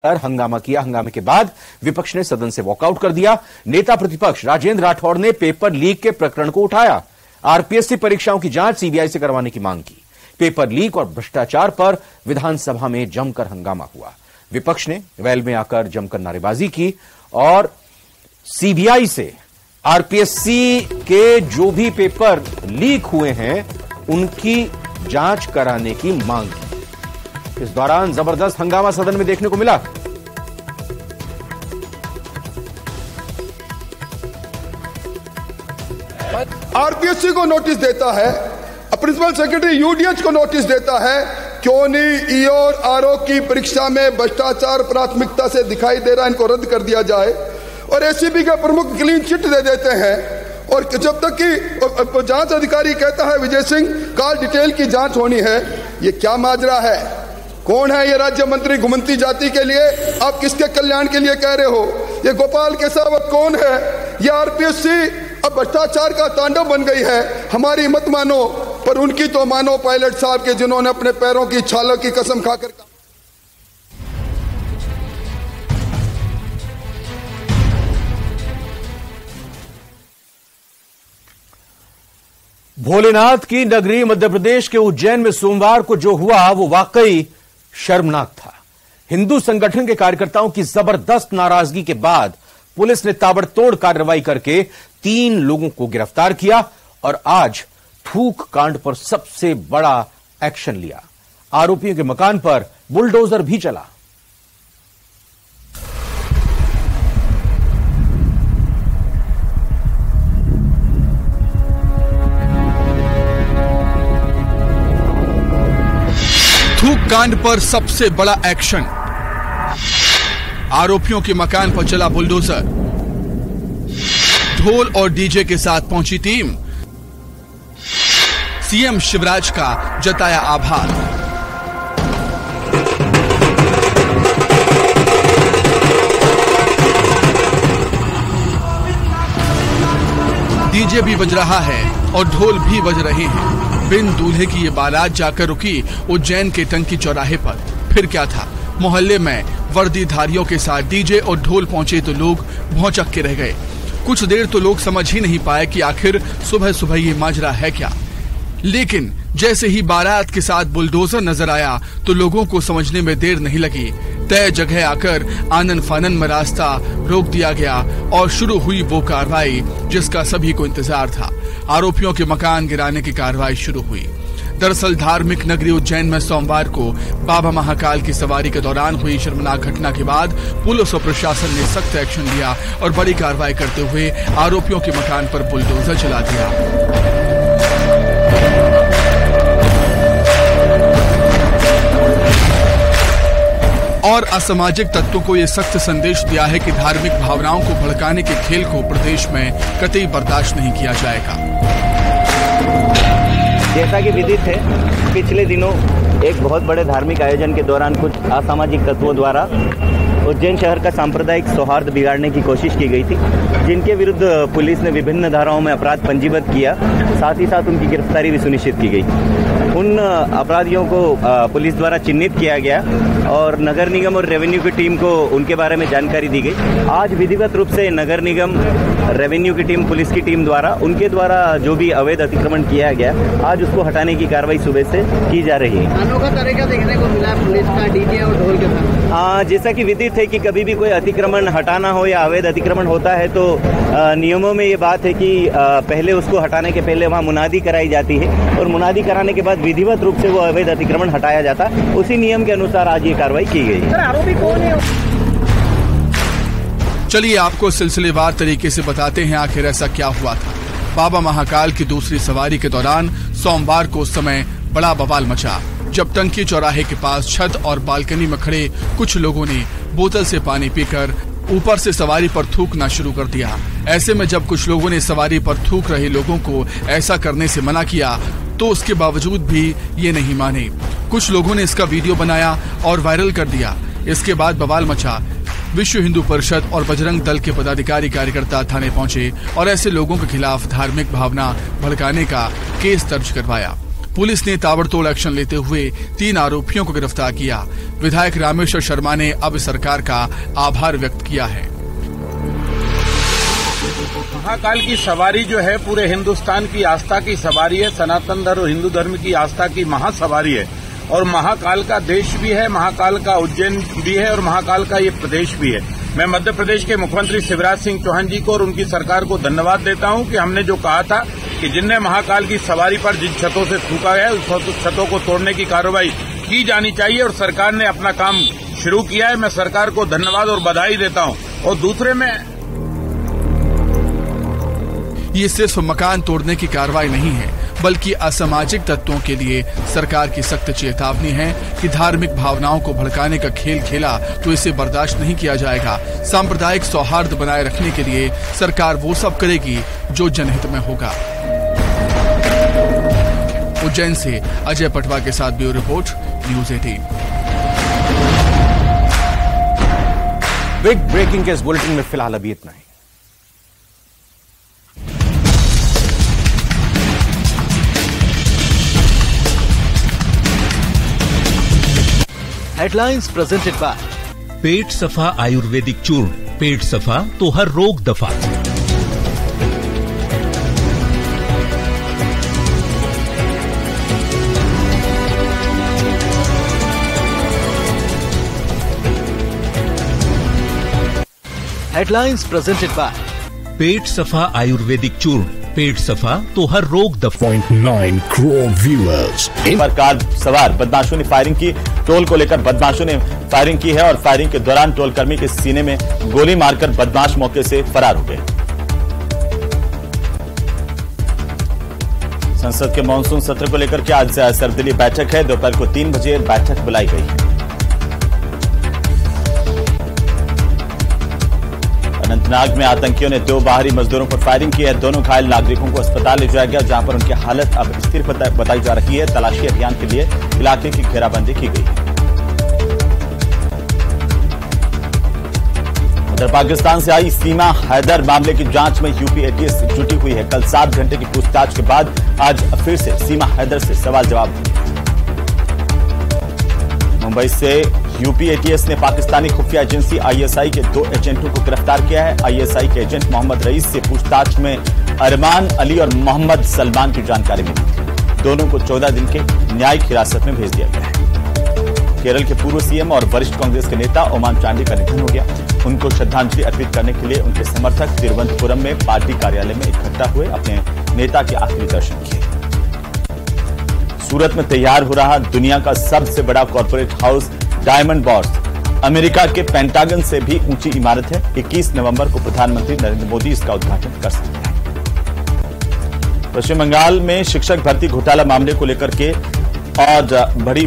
हंगामा किया। हंगामे के बाद विपक्ष ने सदन से वॉकआउट कर दिया। नेता प्रतिपक्ष राजेंद्र राठौड़ ने पेपर लीक के प्रकरण को उठाया। आरपीएससी परीक्षाओं की जांच सीबीआई से करवाने की मांग की। पेपर लीक और भ्रष्टाचार पर विधानसभा में जमकर हंगामा हुआ। विपक्ष ने वेल में आकर जमकर नारेबाजी की और सीबीआई से आरपीएससी के जो भी पेपर लीक हुए हैं उनकी जांच कराने की मांग की। इस दौरान जबरदस्त हंगामा सदन में देखने को मिला। आरपीएससी को नोटिस देता है, प्रिंसिपल सेक्रेटरी यूडीएच को नोटिस देता है, क्यों नहीं ईओ और आरओ की परीक्षा में भ्रष्टाचार प्राथमिकता से दिखाई दे रहा है, इनको रद्द कर दिया जाए। और एसीबी का प्रमुख क्लीन चिट दे देते हैं। और जब तक कि जांच अधिकारी कहता है विजय सिंह कॉल डिटेल की जांच होनी है। ये क्या माजरा है? कौन है ये राज्य मंत्री घुमंती जाति के लिए? आप किसके कल्याण के लिए कह रहे हो? ये गोपाल केसावत कौन है? ये आरपीएससी अब भ्रष्टाचार का तांडव बन गई है। हमारी मत मानो पर उनकी तो मानो पायलट साहब के, जिन्होंने अपने पैरों की छालों की कसम खाकर। भोलेनाथ की नगरी मध्य प्रदेश के उज्जैन में सोमवार को जो हुआ वो वाकई शर्मनाक था। हिंदू संगठन के कार्यकर्ताओं की जबरदस्त नाराजगी के बाद पुलिस ने ताबड़तोड़ कार्रवाई करके 3 लोगों को गिरफ्तार किया और आज थूक कांड पर सबसे बड़ा एक्शन लिया। आरोपियों के मकान पर बुलडोजर भी चला। थूक कांड पर सबसे बड़ा एक्शन। आरोपियों के मकान पर चला बुलडोजर। ढोल और डीजे के साथ पहुंची टीम। सीएम शिवराज का जताया आभार। डीजे भी बज रहा है और ढोल भी बज रहे हैं। बिन दूल्हे की ये बारात जाकर रुकी उज्जैन के टंकी चौराहे पर। फिर क्या था, मोहल्ले में वर्दीधारियों के साथ डीजे और ढोल पहुंचे तो लोग भौचक्के के रह गए। कुछ देर तो लोग समझ ही नहीं पाए कि आखिर सुबह सुबह ये माजरा है क्या। लेकिन जैसे ही बारात के साथ बुलडोजर नजर आया तो लोगों को समझने में देर नहीं लगी। तय जगह आकर आनन फानन में रास्ता रोक दिया गया और शुरू हुई वो कार्रवाई जिसका सभी को इंतजार था। आरोपियों के मकान गिराने की कार्रवाई शुरू हुई। दरअसल धार्मिक नगरी उज्जैन में सोमवार को बाबा महाकाल की सवारी के दौरान हुई शर्मनाक घटना के बाद पुलिस और प्रशासन ने सख्त एक्शन लिया और बड़ी कार्रवाई करते हुए आरोपियों के मकान पर बुलडोजर चला दिया। और असामाजिक तत्वों को ये सख्त संदेश दिया है कि धार्मिक भावनाओं को भड़काने के खेल को प्रदेश में कतई बर्दाश्त नहीं किया जाएगा। जैसा कि विदित है, पिछले दिनों एक बहुत बड़े धार्मिक आयोजन के दौरान कुछ असामाजिक तत्वों द्वारा उज्जैन शहर का सांप्रदायिक सौहार्द बिगाड़ने की कोशिश की गई थी, जिनके विरुद्ध पुलिस ने विभिन्न धाराओं में अपराध पंजीबद्ध किया। साथ ही साथ उनकी गिरफ्तारी भी सुनिश्चित की गई। उन अपराधियों को पुलिस द्वारा चिन्हित किया गया और नगर निगम और रेवेन्यू की टीम को उनके बारे में जानकारी दी गई। आज विधिवत रूप से नगर निगम, रेवेन्यू की टीम, पुलिस की टीम द्वारा उनके द्वारा जो भी अवैध अतिक्रमण किया गया, आज उसको हटाने की कार्रवाई सुबह से की जा रही है। अनोखा तरीका देखने को मिला पुलिस का डीजे और ढोल के साथ। जैसा कि विदित है कि कभी भी कोई अतिक्रमण हटाना हो या अवैध अतिक्रमण होता है तो नियमों में ये बात है कि पहले उसको हटाने के पहले वहाँ मुनादी कराई जाती है और मुनादी कराने के बाद विधिवत रूप से वो अवैध अतिक्रमण हटाया जाता है। उसी नियम के अनुसार आज ये कार्रवाई की गई। सर, आरोपी कौन है? चलिए आपको सिलसिलेवार तरीके से बताते हैं आखिर ऐसा क्या हुआ था। बाबा महाकाल की दूसरी सवारी के दौरान सोमवार को उस समय बड़ा बवाल मचा जब टंकी चौराहे के पास छत और बालकनी में खड़े कुछ लोगों ने बोतल से पानी पीकर ऊपर से सवारी पर थूकना शुरू कर दिया। ऐसे में जब कुछ लोगों ने सवारी पर थूक रहे लोगों को ऐसा करने से मना किया तो उसके बावजूद भी ये नहीं माने। कुछ लोगों ने इसका वीडियो बनाया और वायरल कर दिया। इसके बाद बवाल मचा। विश्व हिंदू परिषद और बजरंग दल के पदाधिकारी कार्यकर्ता थाने पहुंचे और ऐसे लोगों के खिलाफ धार्मिक भावना भड़काने का केस दर्ज करवाया। पुलिस ने ताबड़तोड़ एक्शन लेते हुए 3 आरोपियों को गिरफ्तार किया। विधायक रामेश्वर शर्मा ने अब सरकार का आभार व्यक्त किया है। महाकाल की सवारी जो है पूरे हिंदुस्तान की आस्था की सवारी है, सनातन धर्म हिंदू धर्म की आस्था की महासवारी है और महाकाल का देश भी है, महाकाल का उज्जैन भी है और महाकाल का ये प्रदेश भी है। मैं मध्य प्रदेश के मुख्यमंत्री शिवराज सिंह चौहान जी को और उनकी सरकार को धन्यवाद देता हूं कि हमने जो कहा था कि जिनने महाकाल की सवारी पर जिन छतों से थूका गया उस छतों को तोड़ने की कार्रवाई की जानी चाहिए और सरकार ने अपना काम शुरू किया है। मैं सरकार को धन्यवाद और बधाई देता हूं। और दूसरे में ये सिर्फ मकान तोड़ने की कार्रवाई नहीं है, बल्कि असामाजिक तत्वों के लिए सरकार की सख्त चेतावनी है कि धार्मिक भावनाओं को भड़काने का खेल खेला तो इसे बर्दाश्त नहीं किया जाएगा। सांप्रदायिक सौहार्द बनाए रखने के लिए सरकार वो सब करेगी जो जनहित में होगा। उज्जैन से अजय पटवा के साथ bureau report, news 18। Big breaking के इस बुलेटिन में फिलहाल अभी इतना ही। Headlines presented by Pet Safa ayurvedic चूर्ण, पेट सफा तो हर रोग दफा। Headlines presented by Pet Safa ayurvedic चूर्ण, पेट सफा तो हर रोग दफा। 0.9 crore viewers। पर कार सवार बदमाशों ने फायरिंग की। टोल को लेकर बदमाशों ने फायरिंग की है और फायरिंग के दौरान टोल कर्मी के सीने में गोली मारकर बदमाश मौके से फरार हो गए। संसद के मानसून सत्र को लेकर के आज सर्वदलीय बैठक है। दोपहर को 3 बजे बैठक बुलाई गई है। अनंतनाग में आतंकियों ने 2 बाहरी मजदूरों पर फायरिंग की है। दोनों घायल नागरिकों को अस्पताल ले जाया गया, जहां पर उनकी हालत अब स्थिर बताई जा रही है। तलाशी अभियान के लिए इलाके की घेराबंदी की गई है। उधर पाकिस्तान से आई सीमा हैदर मामले की जांच में यूपी एटीएस जुटी हुई है। कल 7 घंटे की पूछताछ के बाद आज फिर से सीमा हैदर से सवाल जवाब दिए। मुंबई से यूपी एटीएस ने पाकिस्तानी खुफिया एजेंसी आईएसआई के 2 एजेंटों को गिरफ्तार किया है। आईएसआई के एजेंट मोहम्मद रईस से पूछताछ में अरमान अली और मोहम्मद सलमान की जानकारी मिली थी। दोनों को 14 दिन के न्यायिक हिरासत में भेज दिया गया है। केरल के पूर्व सीएम और वरिष्ठ कांग्रेस के नेता ओमान चांडी का निधन हो गया। उनको श्रद्धांजलि अर्पित करने के लिए उनके समर्थक तिरुवनंतपुरम में पार्टी कार्यालय में इकट्ठा हुए, अपने नेता के आखिरी दर्शन किए। सूरत में तैयार हो रहा दुनिया का सबसे बड़ा corporate house diamond bars America के पेंटागन से भी ऊंची इमारत है। 21 नवंबर को प्रधानमंत्री नरेंद्र मोदी इसका उद्घाटन कर सकते हैं। पश्चिम बंगाल में शिक्षक भर्ती घोटाला मामले को लेकर के और बड़ी